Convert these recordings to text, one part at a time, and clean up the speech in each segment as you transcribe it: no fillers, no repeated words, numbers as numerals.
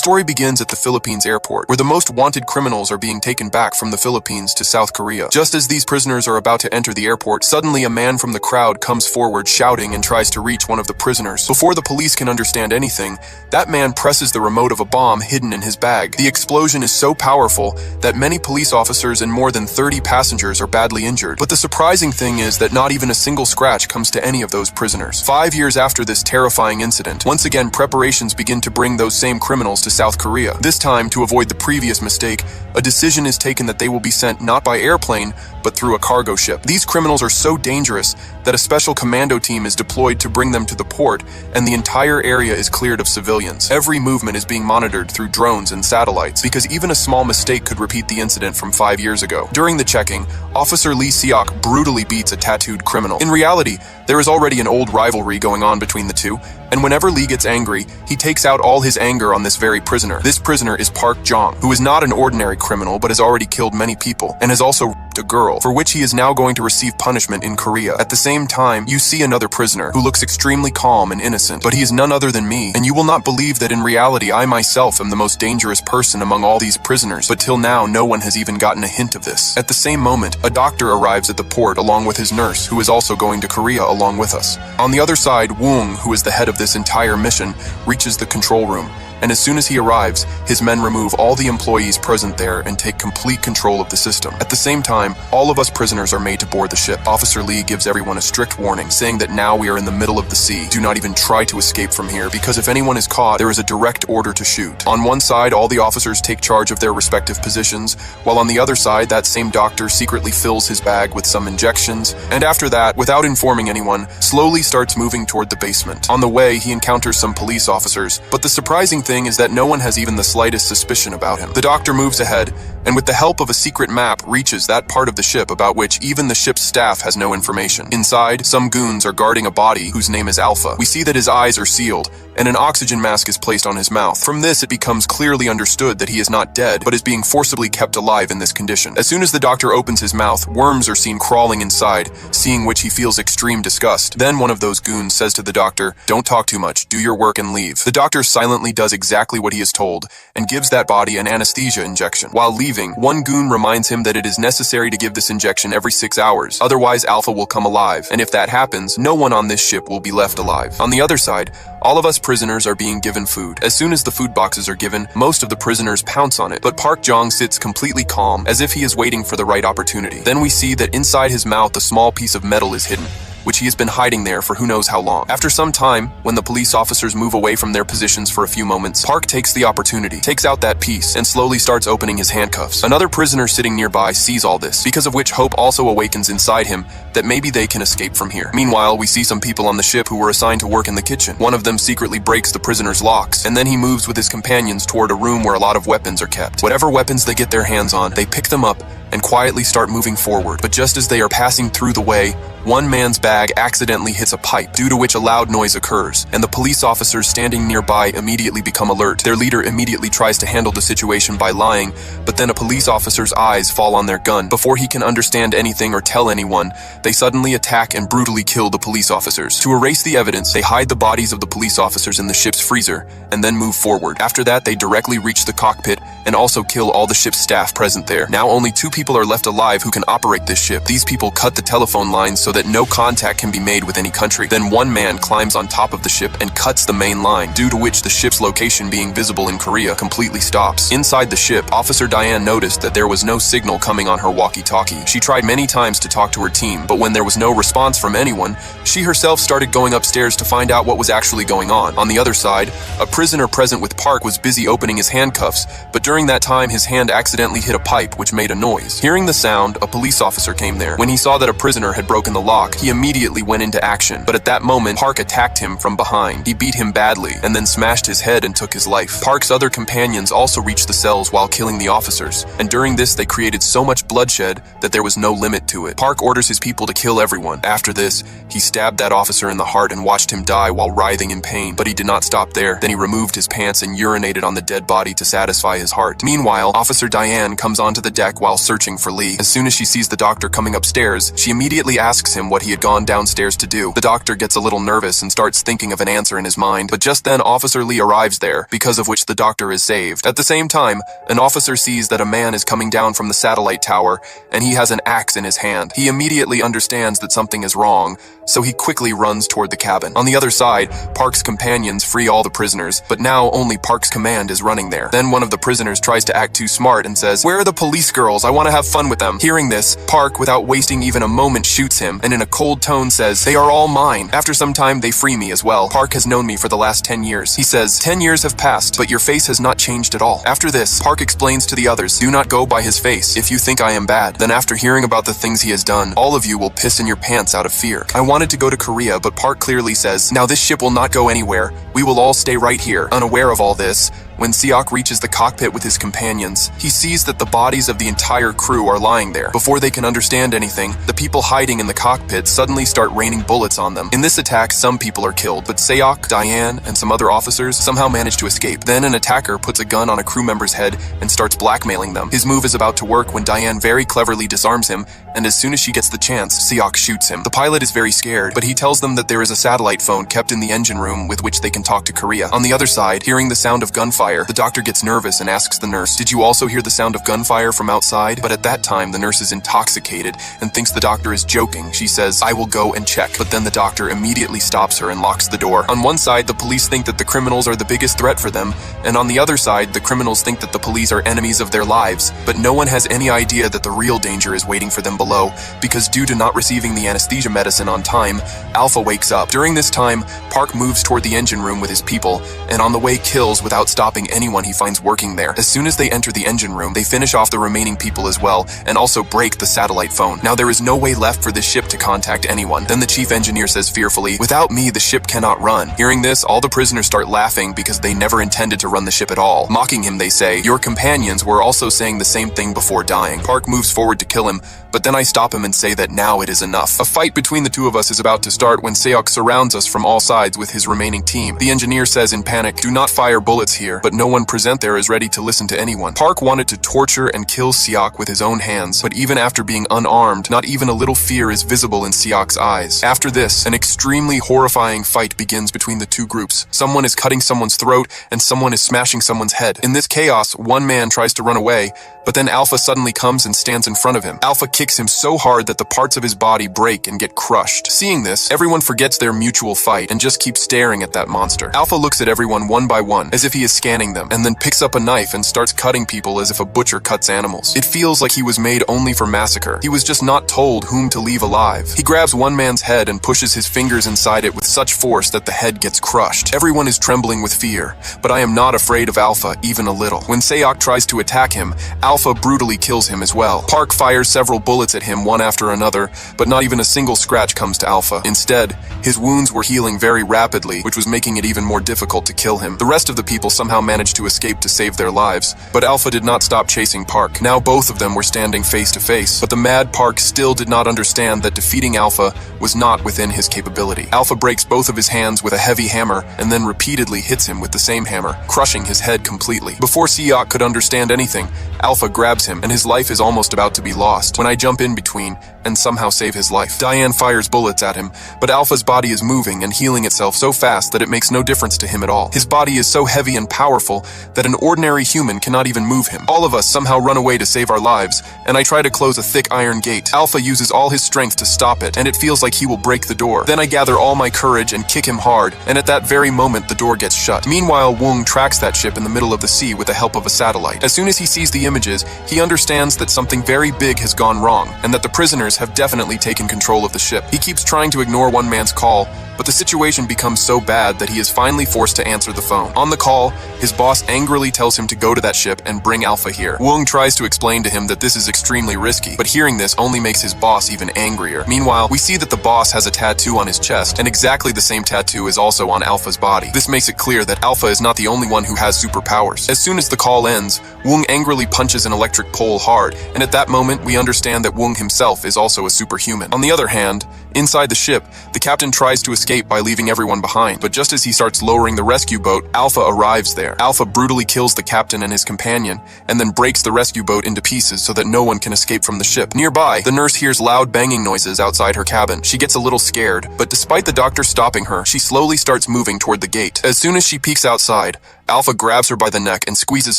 story begins at the Philippines airport, where the most wanted criminals are being taken back from the Philippines to South Korea. Just as these prisoners are about to enter the airport, suddenly a man from the crowd comes forward shouting and tries to reach one of the prisoners. Before the police can understand anything, that man presses the remote of a bomb hidden in his bag. The explosion is so powerful that many police officers and more than 30 passengers are badly injured. But the surprising thing is that not even a single scratch comes to any of those prisoners. 5 years after this terrifying incident, once again preparations begin to bring those same criminals to South Korea. This time, to avoid the previous mistake, a decision is taken that they will be sent not by airplane, but through a cargo ship. These criminals are so dangerous that a special commando team is deployed to bring them to the port, and the entire area is cleared of civilians. Every movement is being monitored through drones and satellites, because even a small mistake could repeat the incident from 5 years ago. During the checking, Officer Lee Seok brutally beats a tattooed criminal. In reality, there is already an old rivalry going on between the two, and whenever Lee gets angry, he takes out all his anger on this very prisoner. This prisoner is Park Jong, who is not an ordinary criminal but has already killed many people, and has also raped a girl, for which he is now going to receive punishment in Korea. At the same time, you see another prisoner who looks extremely calm and innocent, but he is none other than me, and you will not believe that in reality I myself am the most dangerous person among all these prisoners, but till now no one has even gotten a hint of this. At the same moment, a doctor arrives at the port along with his nurse, who is also going to Korea along with us. On the other side, Woong, who is the head of this entire mission, reaches the control room, and as soon as he arrives, his men remove all the employees present there and take complete control of the system. At the same time, all of us prisoners are made to board the ship. Officer Lee gives everyone a strict warning, saying that now we are in the middle of the sea. Do not even try to escape from here, because if anyone is caught, there is a direct order to shoot. On one side, all the officers take charge of their respective positions, while on the other side, that same doctor secretly fills his bag with some injections, and after that, without informing anyone, slowly starts moving toward the basement. On the way, he encounters some police officers, but the surprising thing is that no one has even the slightest suspicion about him. The doctor moves ahead, and with the help of a secret map, reaches that part of the ship about which even the ship's staff has no information. Inside, some goons are guarding a body whose name is Alpha. We see that his eyes are sealed, and an oxygen mask is placed on his mouth. From this, it becomes clearly understood that he is not dead, but is being forcibly kept alive in this condition. As soon as the doctor opens his mouth, worms are seen crawling inside, seeing which he feels extreme disgust. Then one of those goons says to the doctor, "Don't talk too much, do your work and leave." The doctor silently does exactly what he is told, and gives that body an anesthesia injection. While leaving, one goon reminds him that it is necessary to give this injection every 6 hours, otherwise Alpha will come alive, and if that happens, no one on this ship will be left alive. On the other side, all of us prisoners are being given food. As soon as the food boxes are given, most of the prisoners pounce on it, but Park Jong sits completely calm, as if he is waiting for the right opportunity. Then we see that inside his mouth a small piece of metal is hidden, which he has been hiding there for who knows how long. After some time, when the police officers move away from their positions for a few moments, Park takes the opportunity, takes out that piece, and slowly starts opening his handcuffs. Another prisoner sitting nearby sees all this, because of which hope also awakens inside him that maybe they can escape from here. Meanwhile, we see some people on the ship who were assigned to work in the kitchen. One of them secretly breaks the prisoner's locks, and then he moves with his companions toward a room where a lot of weapons are kept. Whatever weapons they get their hands on, they pick them up and quietly start moving forward. But just as they are passing through the way, one man's bag accidentally hits a pipe, due to which a loud noise occurs, and the police officers standing nearby immediately become alert. Their leader immediately tries to handle the situation by lying, but then a police officer's eyes fall on their gun. Before he can understand anything or tell anyone, they suddenly attack and brutally kill the police officers. To erase the evidence, they hide the bodies of the police officers in the ship's freezer, and then move forward. After that, they directly reach the cockpit and also kill all the ship's staff present there. Now only 2 people are left alive who can operate this ship. These people cut the telephone lines so that no contact can be made with any country. Then one man climbs on top of the ship and cuts the main line, due to which the ship's location being visible in Korea completely stops. Inside the ship, Officer Diane noticed that there was no signal coming on her walkie-talkie. She tried many times to talk to her team, but when there was no response from anyone, she herself started going upstairs to find out what was actually going on. On the other side, a prisoner present with Park was busy opening his handcuffs, but during that time his hand accidentally hit a pipe which made a noise. Hearing the sound, a police officer came there. When he saw that a prisoner had broken the lock, he immediately went into action, but at that moment, Park attacked him from behind. He beat him badly, and then smashed his head and took his life. Park's other companions also reached the cells while killing the officers, and during this they created so much bloodshed that there was no limit to it. Park orders his people to kill everyone. After this, he stabbed that officer in the heart and watched him die while writhing in pain, but he did not stop there. Then he removed his pants and urinated on the dead body to satisfy his heart. Meanwhile, Officer Diane comes onto the deck while searching searching for Lee. As soon as she sees the doctor coming upstairs, she immediately asks him what he had gone downstairs to do. The doctor gets a little nervous and starts thinking of an answer in his mind, but just then Officer Lee arrives there, because of which the doctor is saved. At the same time, an officer sees that a man is coming down from the satellite tower, and he has an axe in his hand. He immediately understands that something is wrong, so he quickly runs toward the cabin. On the other side, Park's companions free all the prisoners, but now only Park's command is running there. Then one of the prisoners tries to act too smart and says, "Where are the police girls? I want to have fun with them." Hearing this, Park, without wasting even a moment, shoots him, and in a cold tone says, "They are all mine. After some time, they free me as well. Park has known me for the last 10 years. He says, 10 years have passed, but your face has not changed at all. After this, Park explains to the others, "Do not go by his face if you think I am bad. Then after hearing about the things he has done, all of you will piss in your pants out of fear." I wanted to go to Korea, but Park clearly says, "Now this ship will not go anywhere. We will all stay right here." Unaware of all this, when Seok reaches the cockpit with his companions, he sees that the bodies of the entire crew are lying there. Before they can understand anything, the people hiding in the cockpit suddenly start raining bullets on them. In this attack, some people are killed, but Seok, Diane, and some other officers somehow manage to escape. Then an attacker puts a gun on a crew member's head and starts blackmailing them. His move is about to work when Diane very cleverly disarms him, and as soon as she gets the chance, Seok shoots him. The pilot is very scared, but he tells them that there is a satellite phone kept in the engine room with which they can talk to Korea. On the other side, hearing the sound of gunfire, the doctor gets nervous and asks the nurse, "Did you also hear the sound of gunfire from outside?" But at that time, the nurse is intoxicated and thinks the doctor is joking. She says, "I will go and check." But then the doctor immediately stops her and locks the door. On one side, the police think that the criminals are the biggest threat for them, and on the other side, the criminals think that the police are enemies of their lives. But no one has any idea that the real danger is waiting for them below, because due to not receiving the anesthesia medicine on time, Alpha wakes up. During this time, Park moves toward the engine room with his people, and on the way kills without stopping anyone he finds working there. As soon as they enter the engine room, they finish off the remaining people as well, and also break the satellite phone. Now there is no way left for this ship to contact anyone. Then the chief engineer says fearfully, "Without me, the ship cannot run." Hearing this, all the prisoners start laughing because they never intended to run the ship at all. Mocking him, they say, "Your companions were also saying the same thing before dying." Park moves forward to kill him, but then I stop him and say that now it is enough. A fight between the two of us is about to start when Seok surrounds us from all sides with his remaining team. The engineer says in panic, "Do not fire bullets here," but no one present there is ready to listen to anyone. Park wanted to torture and kill Seok with his own hands, but even after being unarmed, not even a little fear is visible in Seok's eyes. After this, an extremely horrifying fight begins between the two groups. Someone is cutting someone's throat and someone is smashing someone's head. In this chaos, one man tries to run away, but then Alpha suddenly comes and stands in front of him. Alpha kicks him so hard that the parts of his body break and get crushed. Seeing this, everyone forgets their mutual fight and just keeps staring at that monster. Alpha looks at everyone one by one, as if he is scanning them, and then picks up a knife and starts cutting people as if a butcher cuts animals. It feels like he was made only for massacre. He was just not told whom to leave alive. He grabs one man's head and pushes his fingers inside it with such force that the head gets crushed. Everyone is trembling with fear, but I am not afraid of Alpha even a little. When Seok tries to attack him, Alpha brutally kills him as well. Park fires several bullets at him one after another, but not even a single scratch comes to Alpha. Instead, his wounds were healing very rapidly, which was making it even more difficult to kill him. The rest of the people somehow managed to escape to save their lives, but Alpha did not stop chasing Park. Now both of them were standing face to face, but the mad Park still did not understand that defeating Alpha was not within his capability. Alpha breaks both of his hands with a heavy hammer and then repeatedly hits him with the same hammer, crushing his head completely. Before Seok could understand anything, Alpha grabs him and his life is almost about to be lost when I jump in between and somehow save his life. Diane fires bullets at him, but Alpha's body is moving and healing itself so fast that it makes no difference to him at all. His body is so heavy and powerful that an ordinary human cannot even move him. All of us somehow run away to save our lives, and I try to close a thick iron gate. Alpha uses all his strength to stop it, and it feels like he will break the door. Then I gather all my courage and kick him hard, and at that very moment the door gets shut. Meanwhile, Woong tracks that ship in the middle of the sea with the help of a satellite. As soon as he sees the images, he understands that something very big has gone wrong, and that the prisoners have definitely taken control of the ship. He keeps trying to ignore one man's call, but the situation becomes so bad that he is finally forced to answer the phone. On the call, his boss angrily tells him to go to that ship and bring Alpha here. Woong tries to explain to him that this is extremely risky, but hearing this only makes his boss even angrier. Meanwhile, we see that the boss has a tattoo on his chest, and exactly the same tattoo is also on Alpha's body. This makes it clear that Alpha is not the only one who has superpowers. As soon as the call ends, Woong angrily punches an electric pole hard, and at that moment we understand that Woong himself is also a superhuman. On the other hand, inside the ship, the captain tries to escape escape by leaving everyone behind. But just as he starts lowering the rescue boat, Alpha arrives there. Alpha brutally kills the captain and his companion, and then breaks the rescue boat into pieces so that no one can escape from the ship. Nearby, the nurse hears loud banging noises outside her cabin. She gets a little scared, but despite the doctor stopping her, she slowly starts moving toward the gate. As soon as she peeks outside, Alpha grabs her by the neck and squeezes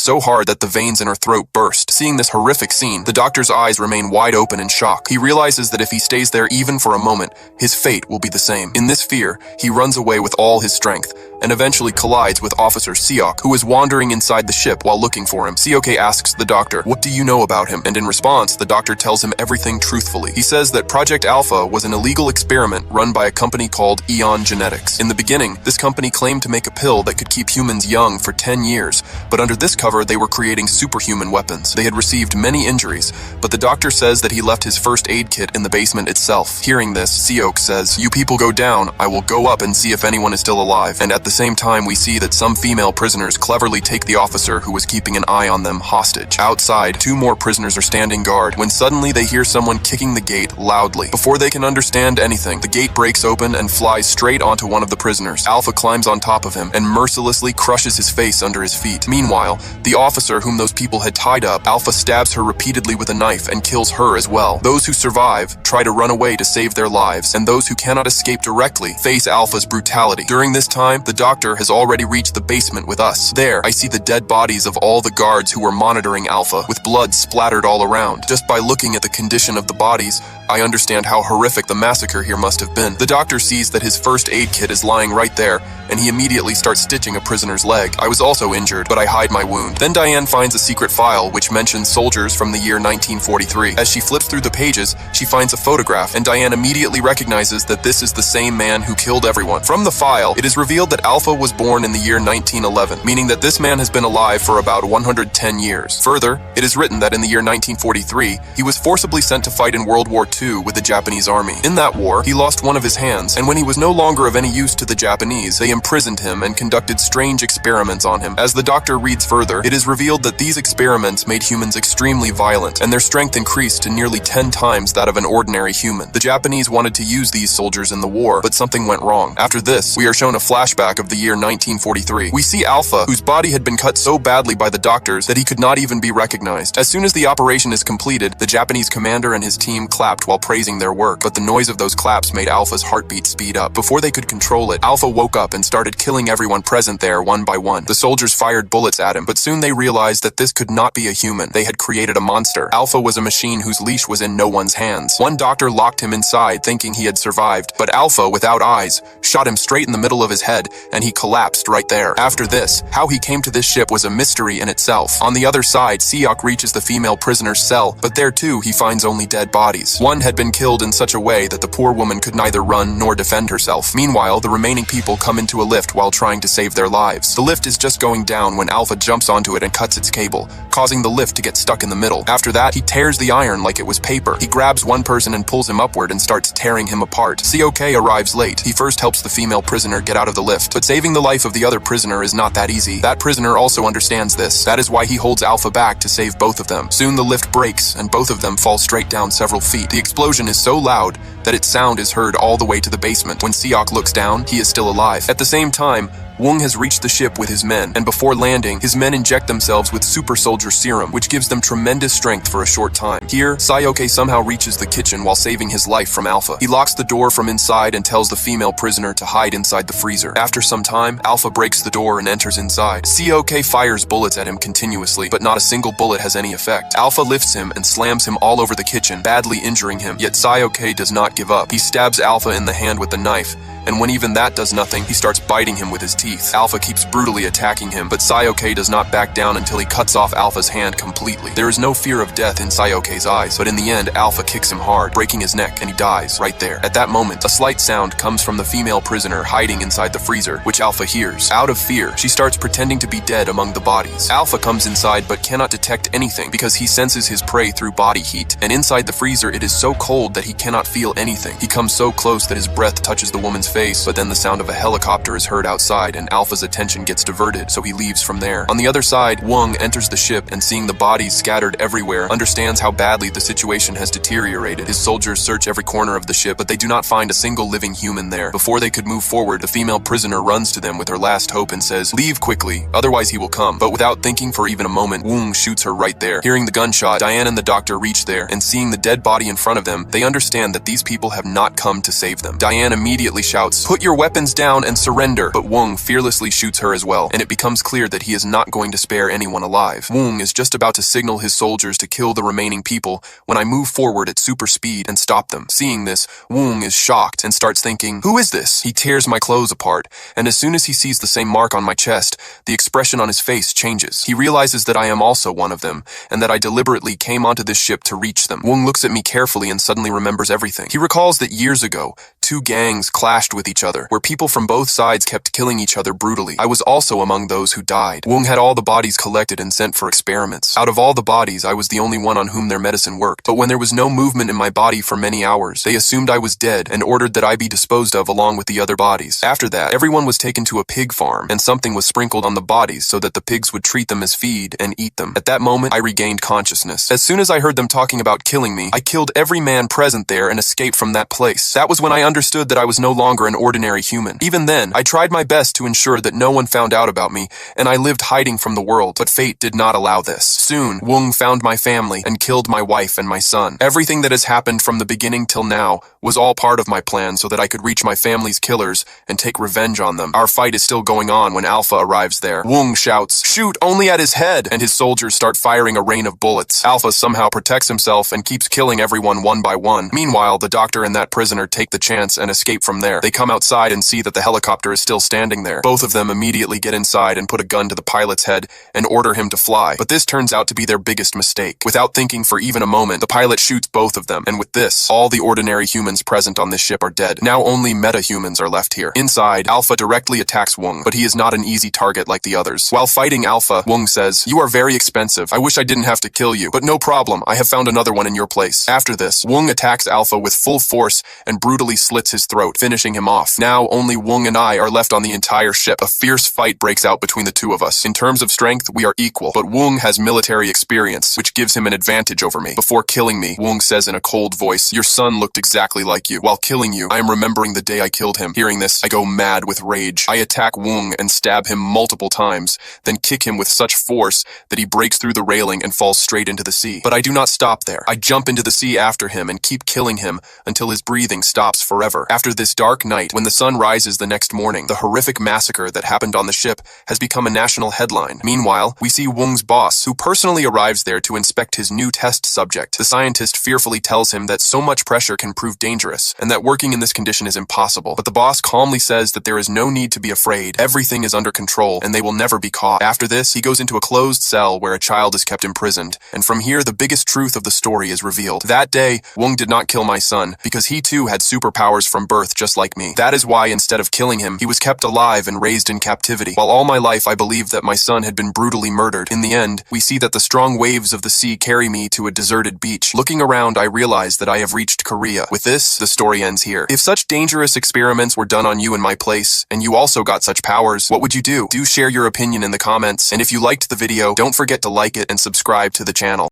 so hard that the veins in her throat burst. Seeing this horrific scene, the doctor's eyes remain wide open in shock. He realizes that if he stays there even for a moment, his fate will be the same. In this fear, he runs away with all his strength, and eventually collides with Officer Siok, who is wandering inside the ship while looking for him. Siok asks the doctor, "What do you know about him?" And in response, the doctor tells him everything truthfully. He says that Project Alpha was an illegal experiment run by a company called Eon Genetics. In the beginning, this company claimed to make a pill that could keep humans young for 10 years, but under this cover, they were creating superhuman weapons. They had received many injuries, but the doctor says that he left his first aid kit in the basement itself. Hearing this, Siok says, "You people go down, I will go up and see if anyone is still alive." And at the same time, we see that some female prisoners cleverly take the officer who was keeping an eye on them hostage. Outside, 2 more prisoners are standing guard when suddenly they hear someone kicking the gate loudly. Before they can understand anything, the gate breaks open and flies straight onto one of the prisoners. Alpha climbs on top of him and mercilessly crushes his face under his feet. Meanwhile, the officer whom those people had tied up, Alpha stabs her repeatedly with a knife and kills her as well. Those who survive try to run away to save their lives, and those who cannot escape directly face Alpha's brutality. During this time, the doctor has already reached the basement with us. There, I see the dead bodies of all the guards who were monitoring Alpha, with blood splattered all around. Just by looking at the condition of the bodies, I understand how horrific the massacre here must have been. The doctor sees that his first aid kit is lying right there, and he immediately starts stitching a prisoner's leg. I was also injured, but I hide my wound. Then Diane finds a secret file which mentions soldiers from the year 1943. As she flips through the pages, she finds a photograph, and Diane immediately recognizes that this is the same man who killed everyone. From the file, it is revealed that Alpha was born in the year 1911, meaning that this man has been alive for about 110 years. Further, it is written that in the year 1943, he was forcibly sent to fight in World War II with the Japanese army. In that war, he lost one of his hands, and when he was no longer of any use to the Japanese, they imprisoned him and conducted strange experiments on him. As the doctor reads further, it is revealed that these experiments made humans extremely violent, and their strength increased to nearly 10 times that of an ordinary human. The Japanese wanted to use these soldiers in the war, but something went wrong. After this, we are shown a flashback of the year 1943. We see Alpha, whose body had been cut so badly by the doctors that he could not even be recognized. As soon as the operation is completed, the Japanese commander and his team clapped while praising their work, but the noise of those claps made Alpha's heartbeat speed up. Before they could control it, Alpha woke up and started killing everyone present there one by one. The soldiers fired bullets at him, but soon they realized that this could not be a human. They had created a monster. Alpha was a machine whose leash was in no one's hands. One doctor locked him inside, thinking he had survived, but Alpha, without eyes, shot him straight in the middle of his head, and he collapsed right there. After this, how he came to this ship was a mystery in itself. On the other side, Siok reaches the female prisoner's cell, but there too he finds only dead bodies. One had been killed in such a way that the poor woman could neither run nor defend herself. Meanwhile, the remaining people come into a lift while trying to save their lives. The lift is just going down when Alpha jumps onto it and cuts its cable, causing the lift to get stuck in the middle. After that, he tears the iron like it was paper. He grabs one person and pulls him upward and starts tearing him apart. Siok arrives late. He first helps the female prisoner get out of the lift, but saving the life of the other prisoner is not that easy. That prisoner also understands this. That is why he holds Alpha back to save both of them. Soon the lift breaks, and both of them fall straight down several feet. The explosion is so loud that its sound is heard all the way to the basement. When Siok looks down, he is still alive. At the same time, Wong has reached the ship with his men, and before landing, his men inject themselves with super soldier serum, which gives them tremendous strength for a short time. Here, Siok somehow reaches the kitchen while saving his life from Alpha. He locks the door from inside and tells the female prisoner to hide inside the freezer. After some time, Alpha breaks the door and enters inside. Siok fires bullets at him continuously, but not a single bullet has any effect. Alpha lifts him and slams him all over the kitchen, badly injuring him, yet Siok does not give up. He stabs Alpha in the hand with the knife, and when even that does nothing, he starts biting him with his teeth. Alpha keeps brutally attacking him, but Siok does not back down until he cuts off Alpha's hand completely. There is no fear of death in Siok's eyes, but in the end, Alpha kicks him hard, breaking his neck, and he dies right there. At that moment, a slight sound comes from the female prisoner hiding inside the freezer, which Alpha hears. Out of fear, she starts pretending to be dead among the bodies. Alpha comes inside but cannot detect anything because he senses his prey through body heat, and inside the freezer it is so cold that he cannot feel anything. He comes so close that his breath touches the woman's face, but then the sound of a helicopter is heard outside and Alpha's attention gets diverted, so he leaves from there. On the other side, Wong enters the ship and seeing the bodies scattered everywhere, understands how badly the situation has deteriorated. His soldiers search every corner of the ship, but they do not find a single living human there. Before they could move forward, the female prisoner runs to them with her last hope and says, "Leave quickly, otherwise he will come." But without thinking for even a moment, Wong shoots her right there. Hearing the gunshot, Diane and the doctor reach there, and seeing the dead body in front of them, they understand that these people have not come to save them. Diane immediately shouts, "Put your weapons down and surrender," but Wong fearlessly shoots her as well, and it becomes clear that he is not going to spare anyone alive. Wong is just about to signal his soldiers to kill the remaining people when I move forward at super speed and stop them. Seeing this, Wong is shocked and starts thinking, "Who is this?" He tears my clothes apart, and as soon as he sees the same mark on my chest, the expression on his face changes. He realizes that I am also one of them, and that I deliberately came onto this ship to reach them. Wong looks at me carefully and suddenly remembers everything. He recalls that years ago, two gangs clashed with each other, where people from both sides kept killing each other brutally. I was also among those who died. Wong had all the bodies collected and sent for experiments. Out of all the bodies, I was the only one on whom their medicine worked. But when there was no movement in my body for many hours, they assumed I was dead and ordered that I be disposed of along with the other bodies. After that, everyone was taken to a pig farm, and something was sprinkled on the bodies so that the pigs would treat them as feed and eat them. At that moment, I regained consciousness. As soon as I heard them talking about killing me, I killed every man present there and escaped from that place. That was when I understood that I was no longer an ordinary human. Even then, I tried my best to ensure that no one found out about me, and I lived hiding from the world, but fate did not allow this. Soon, Wong found my family and killed my wife and my son. Everything that has happened from the beginning till now was all part of my plan so that I could reach my family's killers and take revenge on them. Our fight is still going on when Alpha arrives there. Wong shouts, "Shoot only at his head!" and his soldiers start firing a rain of bullets. Alpha somehow protects himself and keeps killing everyone one by one. Meanwhile, the doctor and that prisoner take the chance and escape from there. They come outside and see that the helicopter is still standing there. Both of them immediately get inside and put a gun to the pilot's head and order him to fly. But this turns out to be their biggest mistake. Without thinking for even a moment, the pilot shoots both of them, and with this, all the ordinary humans present on this ship are dead. Now only meta-humans are left here. Inside, Alpha directly attacks Wong, but he is not an easy target like the others. While fighting Alpha, Wong says, "You are very expensive. I wish I didn't have to kill you, but no problem. I have found another one in your place." After this, Wong attacks Alpha with full force and brutally slits his throat, finishing him off. Now only Wong and I are left on the entire ship. A fierce fight breaks out between the two of us. In terms of strength, we are equal, but Wong has military experience, which gives him an advantage over me. Before killing me, Wong says in a cold voice, "Your son looked exactly like you. While killing you, I am remembering the day I killed him." Hearing this, I go mad with rage. I attack Wong and stab him multiple times, then kick him with such force that he breaks through the railing and falls straight into the sea. But I do not stop there. I jump into the sea after him and keep killing him until his breathing stops forever. After this dark night, when the sun rises the next morning, the horrific massacre that happened on the ship has become a national headline. Meanwhile, we see Wong's boss, who personally arrives there to inspect his new test subject. The scientist fearfully tells him that so much pressure can prove dangerous, and that working in this condition is impossible. But the boss calmly says that there is no need to be afraid. Everything is under control, and they will never be caught. After this, he goes into a closed cell where a child is kept imprisoned, and from here the biggest truth of the story is revealed. That day, Wong did not kill my son, because he too had superpowers from birth just like me. That is why instead of killing him, he was kept alive and raised in captivity. While all my life I believed that my son had been brutally murdered, in the end, we see that the strong waves of the sea carry me to a deserted beach. Looking around, I realize that I have reached Korea. With this, the story ends here. If such dangerous experiments were done on you in my place, and you also got such powers, what would you do? Do share your opinion in the comments, and if you liked the video, don't forget to like it and subscribe to the channel.